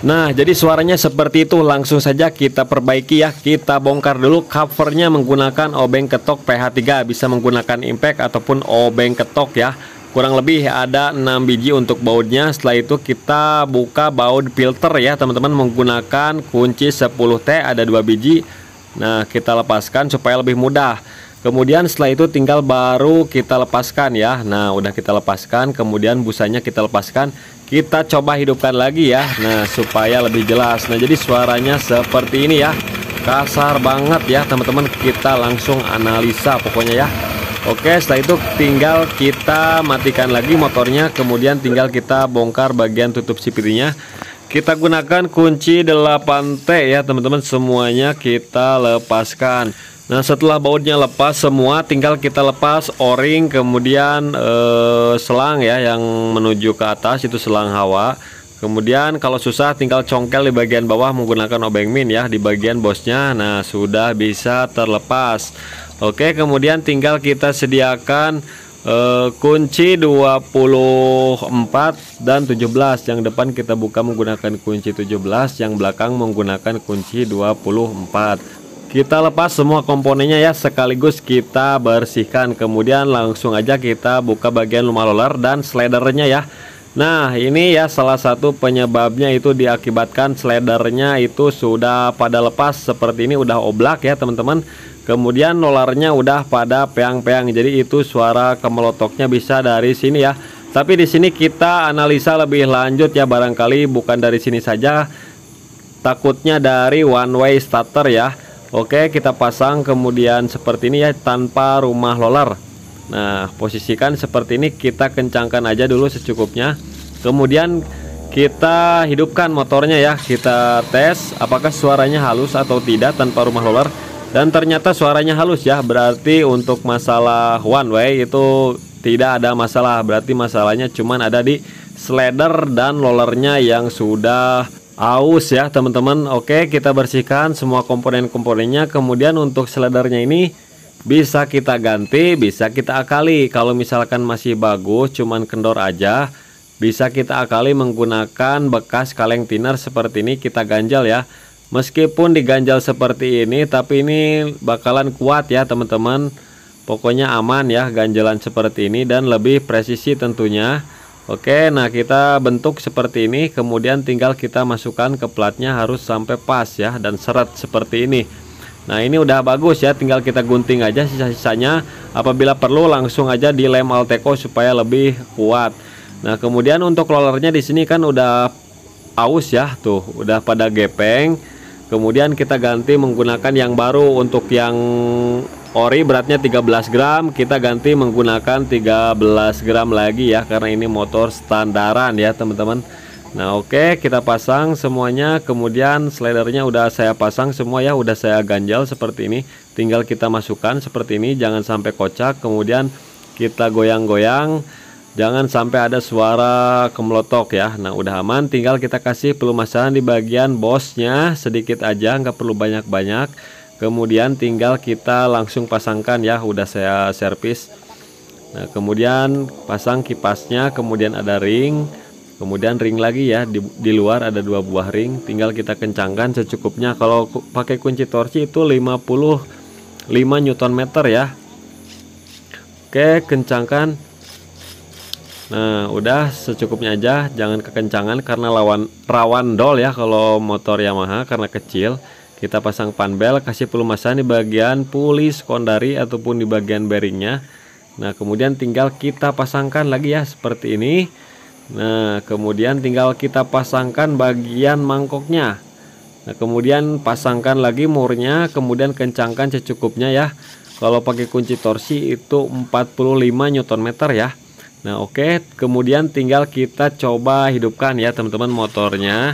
Nah, jadi suaranya seperti itu. Langsung saja kita perbaiki ya. Kita bongkar dulu covernya menggunakan obeng ketok PH3. Bisa menggunakan impact ataupun obeng ketok ya. Kurang lebih ada 6 biji untuk bautnya. Setelah itu kita buka baut filter ya teman-teman, menggunakan kunci 10T, ada 2 biji. Nah, kita lepaskan supaya lebih mudah. Kemudian setelah itu tinggal baru kita lepaskan ya. Nah, udah kita lepaskan, kemudian busanya kita lepaskan. Kita coba hidupkan lagi ya. Nah, supaya lebih jelas. Nah, jadi suaranya seperti ini ya. Kasar banget ya teman-teman. Kita langsung analisa pokoknya ya. Oke, setelah itu tinggal kita matikan lagi motornya. Kemudian tinggal kita bongkar bagian tutup sipirnya. Kita gunakan kunci 8T ya teman-teman. Semuanya kita lepaskan. Nah, setelah bautnya lepas semua, tinggal kita lepas o-ring, kemudian selang ya yang menuju ke atas, itu selang hawa. Kemudian kalau susah tinggal congkel di bagian bawah menggunakan obeng min ya di bagian bosnya. Nah, sudah bisa terlepas. Oke, kemudian tinggal kita sediakan kunci 24 dan 17. Yang depan kita buka menggunakan kunci 17, yang belakang menggunakan kunci 24. Kita lepas semua komponennya ya, sekaligus kita bersihkan. Kemudian langsung aja kita buka bagian lumah roller dan slidernya ya. Nah, ini ya salah satu penyebabnya itu diakibatkan slidernya itu sudah pada lepas seperti ini, udah oblak ya teman-teman. Kemudian rollernya udah pada peang-peang. Jadi itu suara kemelotoknya bisa dari sini ya. Tapi di sini kita analisa lebih lanjut ya, barangkali bukan dari sini saja. Takutnya dari one way starter ya. Oke, kita pasang kemudian seperti ini ya tanpa rumah roller. Nah, posisikan seperti ini, kita kencangkan aja dulu secukupnya. Kemudian kita hidupkan motornya ya. Kita tes apakah suaranya halus atau tidak tanpa rumah roller. Dan ternyata suaranya halus ya. Berarti untuk masalah one way itu tidak ada masalah. Berarti masalahnya cuman ada di slider dan rollernya yang sudah aus ya teman-teman. Oke, kita bersihkan semua komponen-komponennya. Kemudian untuk slidernya ini bisa kita ganti, bisa kita akali. Kalau misalkan masih bagus cuman kendor aja, bisa kita akali menggunakan bekas kaleng thinner seperti ini. Kita ganjal ya. Meskipun diganjal seperti ini, tapi ini bakalan kuat ya teman-teman. Pokoknya aman ya ganjalan seperti ini dan lebih presisi tentunya. Oke, nah kita bentuk seperti ini, kemudian tinggal kita masukkan ke platnya, harus sampai pas ya dan seret seperti ini. Nah, ini udah bagus ya, tinggal kita gunting aja sisa-sisanya. Apabila perlu langsung aja dilem Alteco supaya lebih kuat. Nah, kemudian untuk rollernya di sini kan udah aus ya, tuh udah pada gepeng. Kemudian kita ganti menggunakan yang baru. Untuk yang ori beratnya 13 gram, kita ganti menggunakan 13 gram lagi ya, karena ini motor standaran ya teman-teman. Nah, oke, kita pasang semuanya. Kemudian slidernya udah saya pasang semua ya, udah saya ganjal seperti ini. Tinggal kita masukkan seperti ini, jangan sampai kocak. Kemudian kita goyang-goyang, jangan sampai ada suara kemelotok ya. Nah, udah aman, tinggal kita kasih pelumasan di bagian bosnya sedikit aja, nggak perlu banyak-banyak. Kemudian tinggal kita langsung pasangkan ya, udah saya servis. Nah, kemudian pasang kipasnya, kemudian ada ring, kemudian ring lagi ya, di luar ada 2 buah ring, tinggal kita kencangkan secukupnya. Kalau pakai kunci torsi itu 55 Nm ya. Oke, kencangkan. Nah, udah secukupnya aja, jangan kekencangan karena rawan dol ya kalau motor Yamaha karena kecil. Kita pasang panbel, kasih pelumasan di bagian puli sekondari ataupun di bagian bearingnya. Nah, kemudian tinggal kita pasangkan lagi ya seperti ini. Nah, kemudian tinggal kita pasangkan bagian mangkoknya. Nah, kemudian pasangkan lagi murnya, kemudian kencangkan secukupnya ya. Kalau pakai kunci torsi itu 45 Nm ya. Nah, oke, kemudian tinggal kita coba hidupkan ya teman-teman motornya.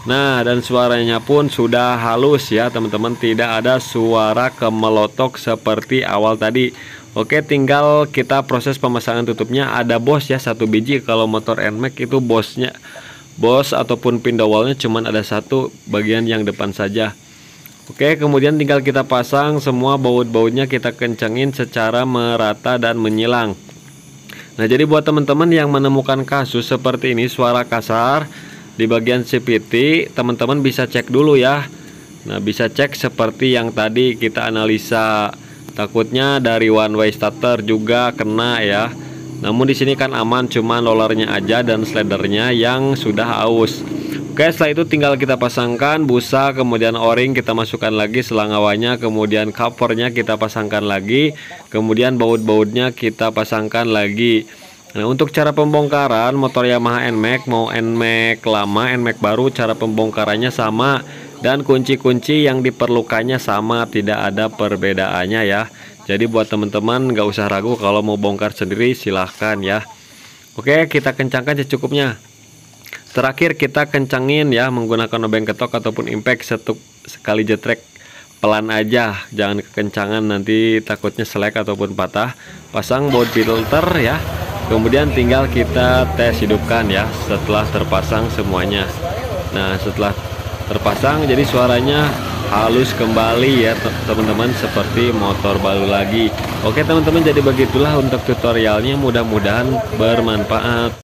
Nah, dan suaranya pun sudah halus ya teman-teman, tidak ada suara kemelotok seperti awal tadi. Oke, tinggal kita proses pemasangan tutupnya. Ada bos ya 1 biji. Kalau motor NMAX itu bos ataupun pin dowelnya cuman ada 1 bagian yang depan saja. Oke, kemudian tinggal kita pasang semua baut-bautnya, kita kencangin secara merata dan menyilang. Nah, jadi buat teman-teman yang menemukan kasus seperti ini, suara kasar, di bagian CVT teman-teman bisa cek dulu ya. Nah, bisa cek seperti yang tadi kita analisa. Takutnya dari one way starter juga kena ya. Namun di sini kan aman, cuma rollernya aja dan slidernya yang sudah aus. Oke, setelah itu tinggal kita pasangkan busa, kemudian o-ring kita masukkan lagi, selang awalnya, kemudian covernya kita pasangkan lagi, kemudian baut-bautnya kita pasangkan lagi. Nah, untuk cara pembongkaran motor Yamaha NMAX, mau NMAX lama, NMAX baru, cara pembongkarannya sama dan kunci-kunci yang diperlukannya sama, tidak ada perbedaannya ya. Jadi buat teman-teman nggak usah ragu kalau mau bongkar sendiri, silahkan ya. Oke, kita kencangkan secukupnya. Terakhir kita kencangin ya menggunakan obeng ketok ataupun impact, sekali jetrek pelan aja, jangan kekencangan, nanti takutnya selek ataupun patah. Pasang baut filter ya, kemudian tinggal kita tes hidupkan ya setelah terpasang semuanya. Nah, setelah terpasang jadi suaranya halus kembali ya teman-teman, seperti motor baru lagi. Oke teman-teman, jadi begitulah untuk tutorialnya, mudah-mudahan bermanfaat.